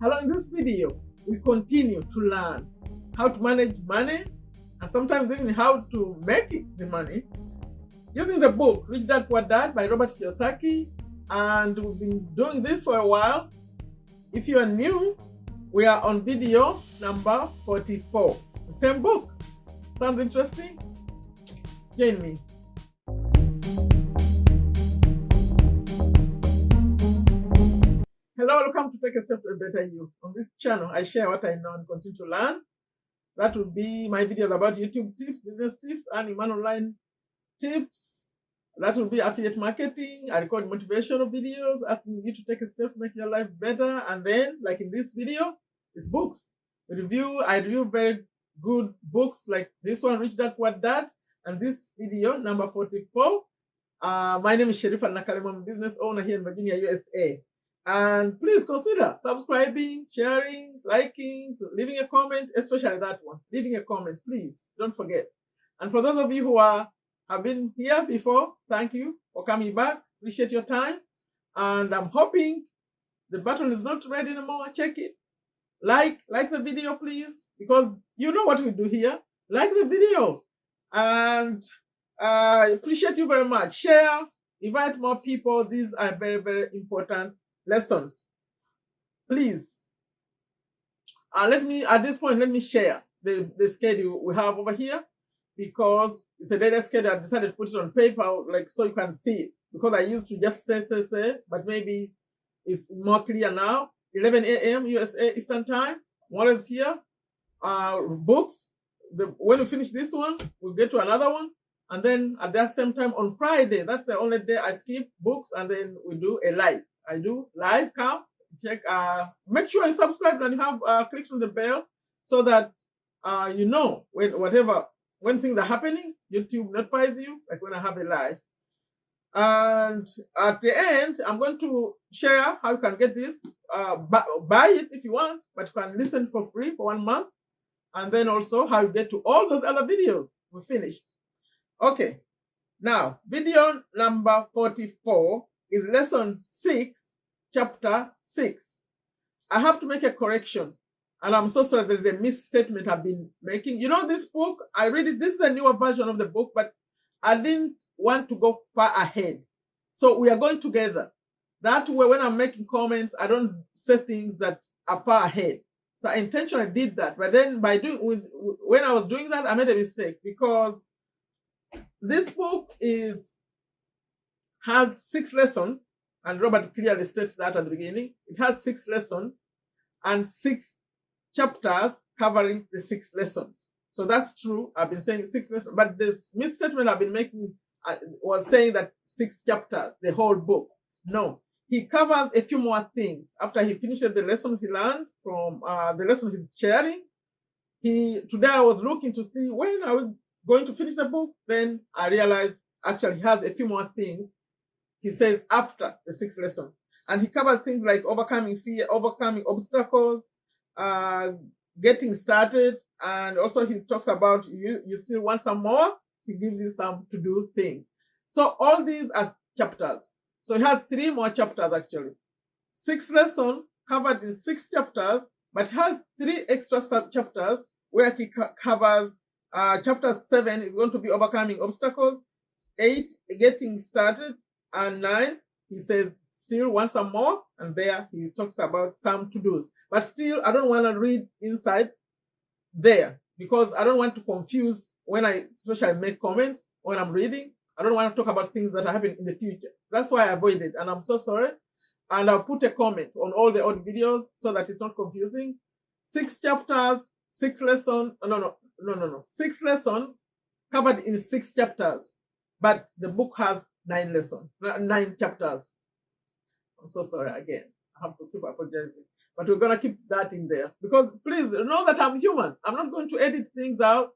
Hello, in this video, we continue to learn how to manage money and sometimes even how to make it the money using the book Rich Dad Poor Dad by Robert Kiyosaki. And we've been doing this for a while. If you are new, we are on video number 44. The same book. Sounds interesting? Join me. Hello, welcome to Take a Step to a Better You. On this channel, I share what I know and continue to learn. That will be my videos about YouTube tips, business tips, and online tips. That will be affiliate marketing. I record motivational videos asking you to take a step to make your life better. And then, like in this video, it's books. I review very good books like this one, Rich Dad Poor Dad, and this video, number 44. My name is Sherifa, Nakalema. I'm a business owner here in Virginia, USA. And please consider subscribing, sharing, liking, leaving a comment, especially that one. Leaving a comment, please. Don't forget. And for those of you who have been here before, thank you for coming back. Appreciate your time. And I'm hoping the button is not red anymore. Check it. Like the video, please, because you know what we do here. Like the video. And I appreciate you very much. Share, invite more people. These are very, very important lessons. Please, let me share the schedule we have over here, because it's a daily schedule. I decided to put it on paper, like, so you can see it, because I used to just say, but maybe it's more clear now. 11 a.m. USA Eastern Time. What is here? Books. When we finish this one, we'll get to another one. And then at that same time on Friday, that's the only day I skip books, and then we do a live. I do live. Come check. Make sure you subscribe and you have clicked on the bell, so that you know when things are happening. YouTube notifies you, like when I have a live. And at the end, I'm going to share how you can get this. Buy it if you want, but you can listen for free for 1 month. And then also how you get to all those other videos we finished. Okay, now video number 44 is lesson 6, chapter 6. I have to make a correction, and I'm so sorry. There's a misstatement I've been making. You know, this book, I read it. This is a newer version of the book, but I didn't want to go far ahead. So we are going together. That way, when I'm making comments, I don't say things that are far ahead. So I intentionally did that. But then when I was doing that, I made a mistake, because this book has 6 lessons, and Robert clearly states that at the beginning. It has 6 lessons and 6 chapters covering the 6 lessons. So that's true. I've been saying 6 lessons, but this misstatement I've been making was saying that 6 chapters, the whole book. No, he covers a few more things after he finishes the lessons he learned from the lesson he's sharing. Today I was looking to see when I was going to finish the book. Then I realized actually he has a few more things he says after the 6 lessons. And he covers things like overcoming fear, overcoming obstacles, getting started. And also he talks about you still want some more. He gives you some to-do things. So all these are chapters. So he has 3 more chapters actually. 6 lessons covered in 6 chapters, but has 3 extra sub-chapters where he covers chapter 7 is going to be overcoming obstacles, 8 getting started, and 9 he says still want some more, and there he talks about some to-dos. But still, I don't want to read inside there, because I don't want to confuse when I especially make comments when I'm reading. I don't want to talk about things that are happening in the future. That's why I avoid it, and I'm so sorry. And I'll put a comment on all the old videos so that it's not confusing. 6 chapters, 6 lessons. No. 6 lessons covered in 6 chapters, but the book has 9 lessons, 9 chapters. I'm so sorry again. I have to keep apologizing. But we're going to keep that in there, because please know that I'm human. I'm not going to edit things out.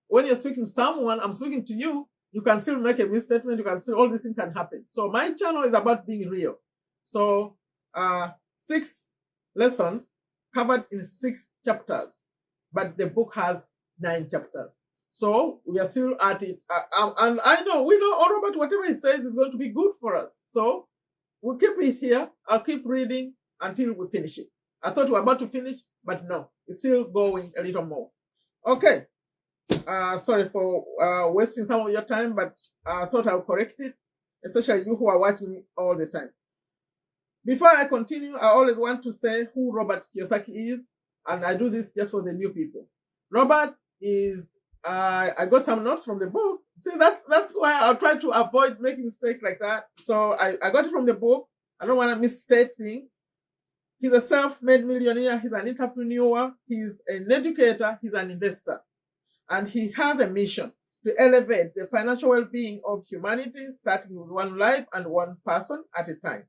When you're speaking to someone, I'm speaking to you. You can still make a misstatement. You can still, all these things can happen. So my channel is about being real. So 6 lessons covered in 6 chapters, but the book has 9 chapters. So we are still at it. And we know Robert, whatever he says is going to be good for us. So we'll keep it here. I'll keep reading until we finish it. I thought we were about to finish, but no, it's still going a little more. Okay. Sorry for wasting some of your time, but I thought I'll correct it, especially you who are watching me all the time. Before I continue, I always want to say who Robert Kiyosaki is, and I do this just for the new people. Robert is, I got some notes from the book. See, that's why I'll try to avoid making mistakes like that. So I got it from the book. I don't want to misstate things. He's a self-made millionaire. He's an entrepreneur. He's an educator. He's an investor. And he has a mission to elevate the financial well-being of humanity, starting with one life and one person at a time.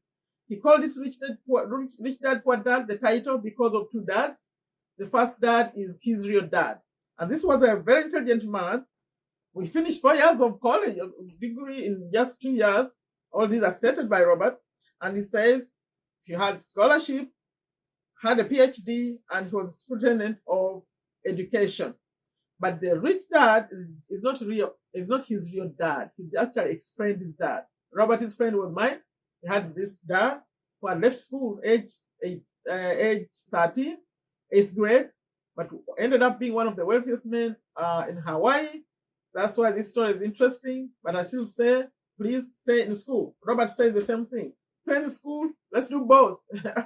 He called it Rich Dad, Poor Dad, the title, because of two dads. The first dad is his real dad. And this was a very intelligent man. We finished 4 years of college, a degree in just 2 years. All these are stated by Robert. And he says he had scholarship, had a PhD, and he was superintendent of education. But the rich dad is not real. It's not his real dad. He's actually explained his dad. Robert's friend was mine. He had this dad who had left school age 13, 8th grade, but ended up being one of the wealthiest men in Hawaii. That's why this story is interesting. But I still say, please stay in school. Robert says the same thing. Stay in school. Let's do both.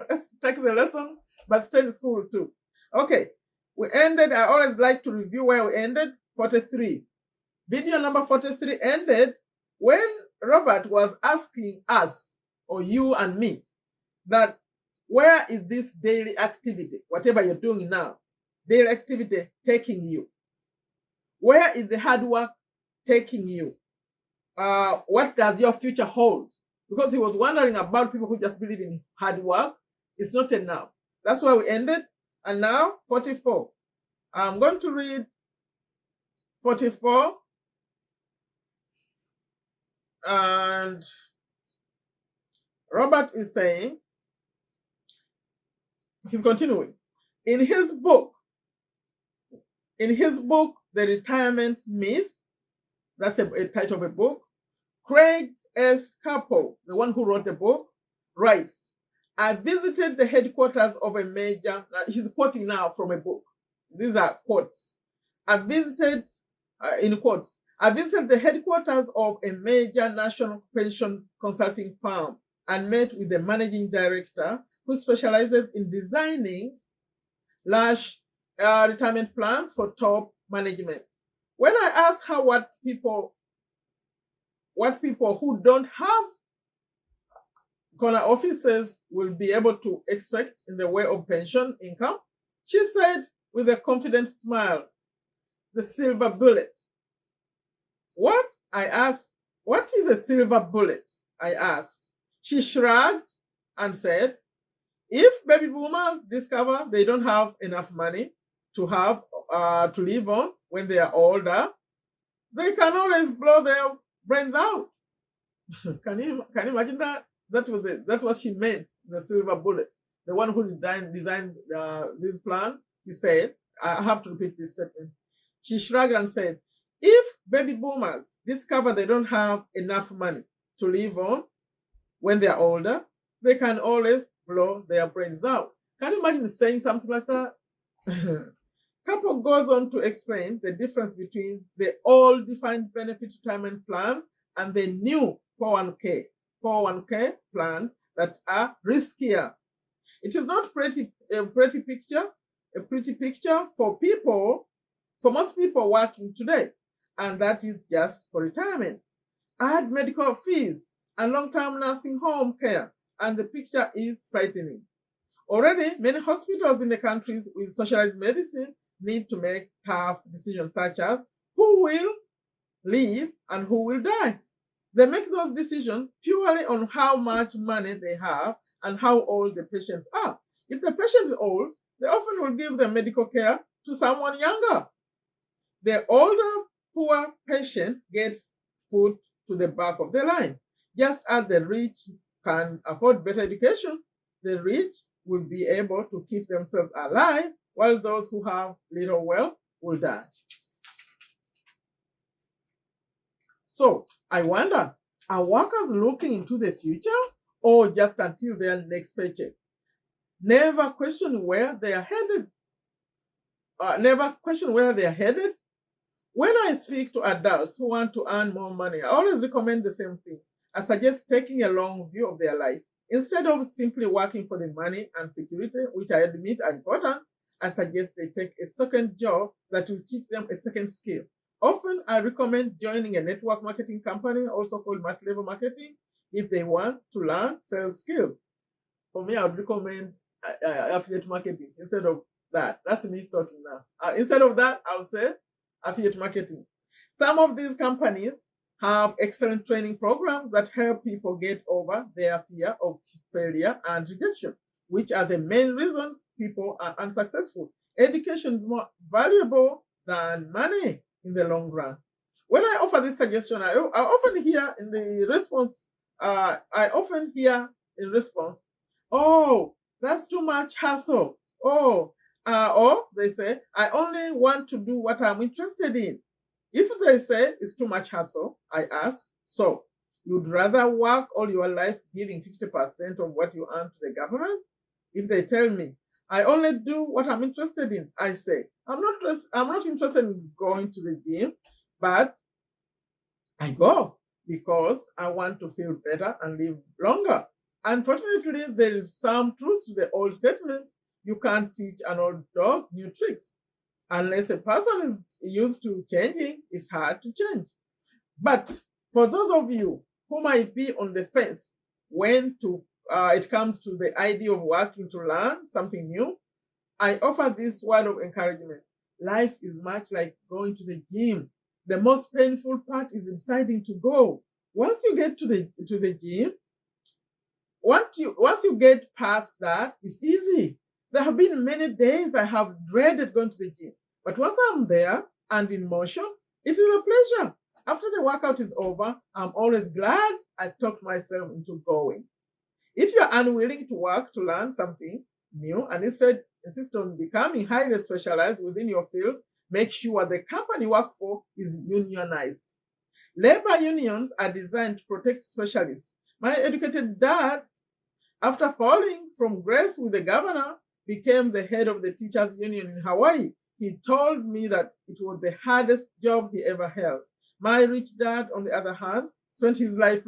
Let's take the lesson, but stay in school too. Okay. We ended, I always like to review where we ended, 43. Video number 43 ended when Robert was asking us, or you and me, that where is this daily activity, whatever you're doing now, daily activity taking you? Where is the hard work taking you? What does your future hold? Because he was wondering about people who just believe in hard work. It's not enough. That's where we ended. And now, 44. I'm going to read 44. And Robert is saying, he's continuing. In his book, The Retirement Myth, that's a title of a book, Craig S. Capel, the one who wrote the book, writes, I visited the headquarters of a major, he's quoting now from a book. These are quotes. I visited, in quotes, I visited the headquarters of a major national pension consulting firm and met with the managing director who specializes in designing large retirement plans for top management. When I asked her what people who don't have corner offices will be able to expect in the way of pension income, she said with a confident smile, the silver bullet. What? I asked. What is a silver bullet? I asked. She shrugged and said, if baby boomers discover they don't have enough money to live on when they are older, they can always blow their brains out. Can you imagine that? That's what she meant, the silver bullet. The one who designed these plans, he said, I have to repeat this statement. She shrugged and said, if baby boomers discover they don't have enough money to live on when they are older, they can always blow their brains out. Can you imagine saying something like that? Capel goes on to explain the difference between the old defined benefit retirement plans and the new 401k plans that are riskier. It is not a pretty picture for most people working today, and that is just for retirement. Add medical fees and long-term nursing home care, and the picture is frightening. Already, many hospitals in the countries with socialized medicine need to make tough decisions such as who will live and who will die. They make those decisions purely on how much money they have and how old the patients are. If the patient is old, they often will give their medical care to someone younger. The older, poor patient gets put to the back of the line. Just as the rich can afford better education, the rich will be able to keep themselves alive while those who have little wealth will die. So I wonder, are workers looking into the future or just until their next paycheck? Never question where they are headed. Never question where they are headed. When I speak to adults who want to earn more money, I always recommend the same thing. I suggest taking a long view of their life. Instead of simply working for the money and security, which I admit are important, I suggest they take a second job that will teach them a second skill. Often, I recommend joining a network marketing company, also called multi-level marketing, if they want to learn sales skills. For me, I would recommend affiliate marketing instead of that. That's me talking now. Instead of that, I would say affiliate marketing. Some of these companies have excellent training programs that help people get over their fear of failure and rejection, which are the main reasons people are unsuccessful. Education is more valuable than money in the long run. When I offer this suggestion, I often hear in the response, oh, that's too much hassle. Oh, or they say, I only want to do what I'm interested in. If they say it's too much hassle, I ask, so you'd rather work all your life giving 50% of what you earn to the government? If they tell me, I only do what I'm interested in, I say, I'm not interested in going to the gym, but I go because I want to feel better and live longer. Unfortunately, there is some truth to the old statement, you can't teach an old dog new tricks. Unless a person is used to changing, it's hard to change. But for those of you who might be on the fence when it comes to the idea of working to learn something new, I offer this word of encouragement. Life is much like going to the gym. The most painful part is deciding to go. Once you get to the gym, once you get past that, it's easy. There have been many days I have dreaded going to the gym, but once I'm there and in motion, it is a pleasure. After the workout is over, I'm always glad I talked myself into going. If you're unwilling to work to learn something new and instead insist on becoming highly specialized within your field, make sure the company you work for is unionized. Labor unions are designed to protect specialists. My educated dad, after falling from grace with the governor, became the head of the teachers union in Hawaii. He told me that it was the hardest job he ever held. My rich dad, on the other hand, spent his life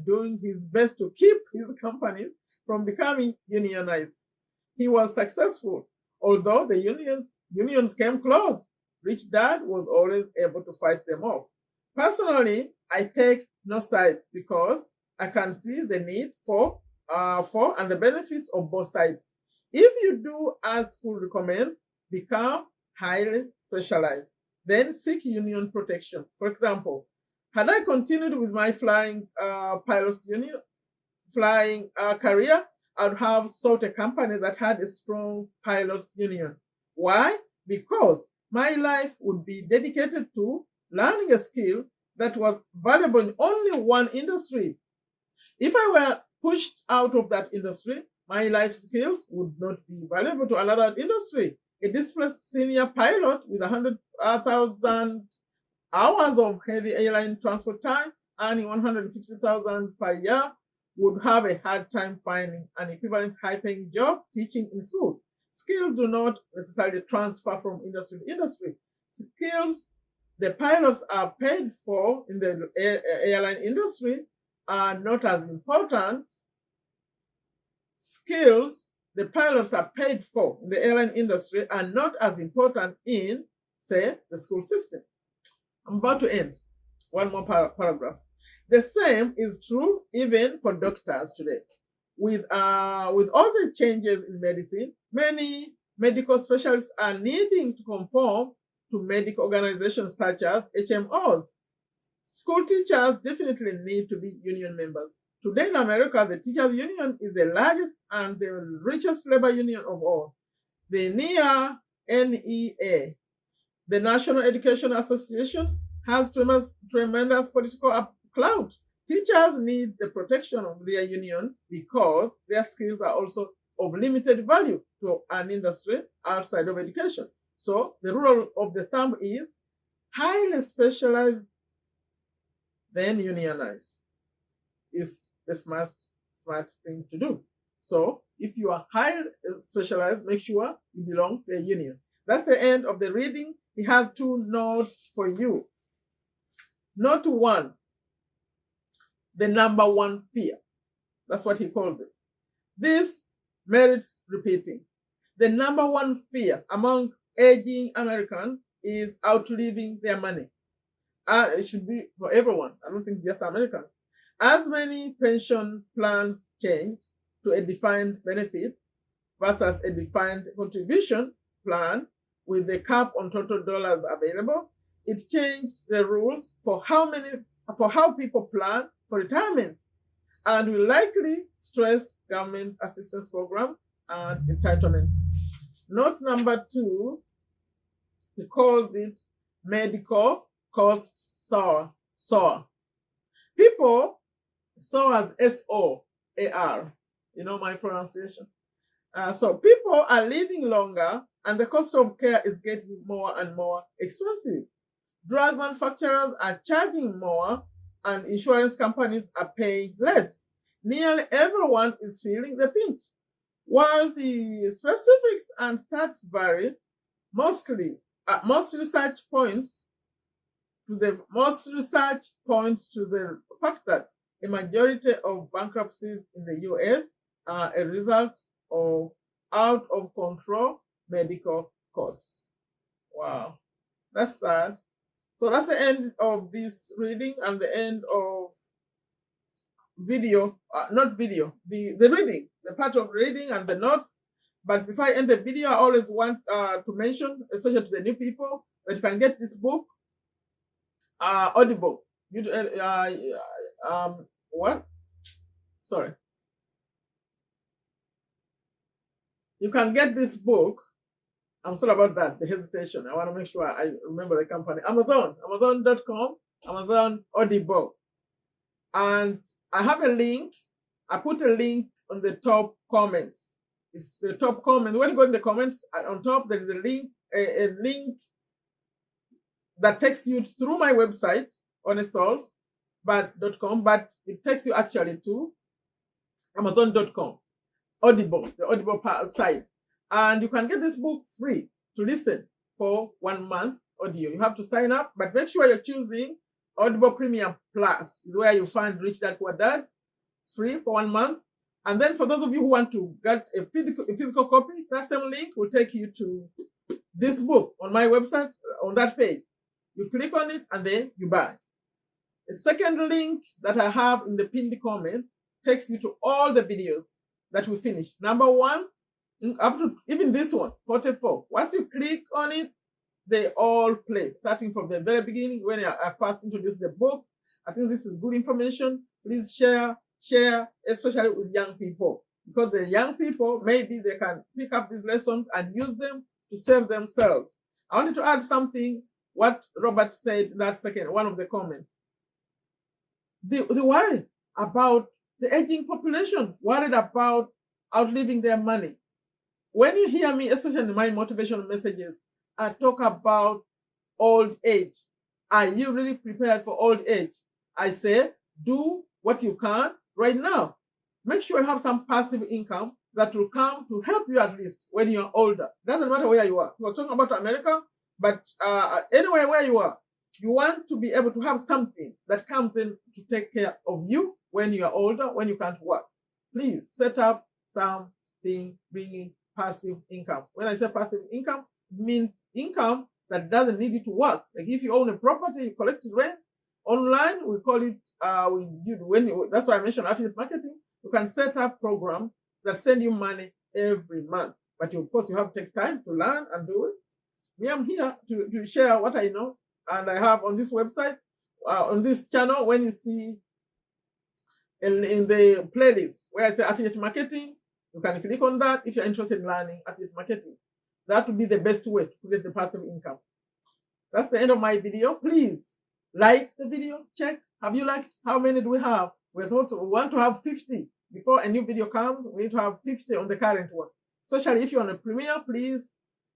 doing his best to keep his company from becoming unionized. He was successful, although the unions came close. Rich dad was always able to fight them off. Personally, I take no sides because I can see the need for and the benefits of both sides. If you do as school recommends, become highly specialized. Then seek union protection. For example, had I continued with my flying career, I'd have sought a company that had a strong pilots union. Why? Because my life would be dedicated to learning a skill that was valuable in only one industry. If I were pushed out of that industry, my life skills would not be valuable to another industry. A displaced senior pilot with 100,000 hours of heavy airline transport time, earning 150,000 per year, would have a hard time finding an equivalent high-paying job teaching in school. Skills do not necessarily transfer from industry to industry. Skills the pilots are paid for in the airline industry are not as important. Skills the pilots are paid for in the airline industry are not as important in, say, the school system. I'm about to end. One more paragraph. The same is true even for doctors today. With all the changes in medicine, many medical specialists are needing to conform to medical organizations such as HMOs. School teachers definitely need to be union members. Today in America, the teachers union is the largest and the richest labor union of all. The NEA, the National Education Association, has tremendous political clout. Teachers need the protection of their union because their skills are also of limited value to an industry outside of education. So the rule of the thumb is highly specialized, then unionize. Is the smart thing to do. So If you are highly specialized, make sure you belong to a union. That's the end of the reading. He has 2 notes for you. Note 1, the number 1 fear. That's what he calls it. This merits repeating. The number 1 fear among aging Americans is outliving their money. It should be for everyone. I don't think just Americans. As many pension plans changed to a defined benefit versus a defined contribution plan with the cap on total dollars available, it changed the rules for how people plan for retirement, and will likely stress government assistance program and entitlements. Note number 2, he calls it medical costs soar. People soar as SOAR. You know my pronunciation. So people are living longer, and the cost of care is getting more and more expensive. Drug manufacturers are charging more, and insurance companies are paying less. Nearly everyone is feeling the pinch. While the specifics and stats vary, most research points to the fact that a majority of bankruptcies in the US are a result of out of control medical costs. Wow, that's sad. So that's the end of this reading and the end of video, not video, the reading, the part of reading and the notes. But before I end the video, I always want to mention, especially to the new people, that you can get this book, Audible. What? Sorry. You can get this book. I'm sorry about that, the hesitation. I want to make sure I remember the company. Amazon.com, Amazon Audible. And I have a link. I put a link on the top comments. It's the top comment. When you go in the comments, on top there is a link that takes you through my website, honestsolve.com, but it takes you actually to Amazon.com, Audible, the Audible site. And you can get this book free to listen for 1 month audio. You have to sign up, but make sure you're choosing Audible Premium Plus, is where you find Rich Dad Poor Dad, free for 1 month. And then for those of you who want to get a physical copy, that same link will take you to this book on my website, on that page. You click on it and then you buy. The second link that I have in the pinned comment takes you to all the videos that we finished. Number 1, up to even this one, 44. Once you click on it, they all play, starting from the very beginning when I first introduced the book. I think this is good information. Please share, especially with young people, because the young people, maybe they can pick up these lessons and use them to save themselves. I wanted to add something, what Robert said that second, one of the comments. The worry about the aging population, worried about outliving their money. When you hear me, especially in my motivational messages, I talk about old age. Are you really prepared for old age? I say, do what you can right now. Make sure you have some passive income that will come to help you at least when you're older. Doesn't matter where you are. We're talking about America, but anywhere where you are, you want to be able to have something that comes in to take care of you when you are older, when you can't work. Please set up something bringing passive income. When I say passive income, it means income that doesn't need you to work. Like if you own a property, you collect rent online, we call it, that's why I mentioned affiliate marketing. You can set up programs that send you money every month. But of course, you have to take time to learn and do it. Me, I'm here to share what I know. And I have on this website, on this channel, when you see in the playlist where I say affiliate marketing, you can click on that if you're interested in learning affiliate marketing. That would be the best way to get the passive income. That's the end of my video. Please like the video. Check. Have you liked? How many do we have? We want to have 50. Before a new video comes, we need to have 50 on the current one. Especially if you're on a premiere, please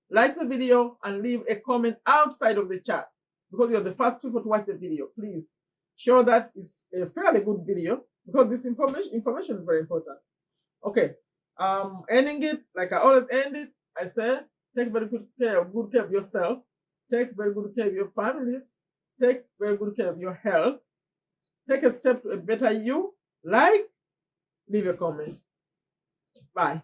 like the video and leave a comment outside of the chat, because you're the first people to watch the video. Please show that it's a fairly good video, because this information is very important. Okay. Ending it, like I always end it, I say, take very good care of yourself, take very good care of your families, take very good care of your health, take a step to a better you, like, leave a comment. Bye.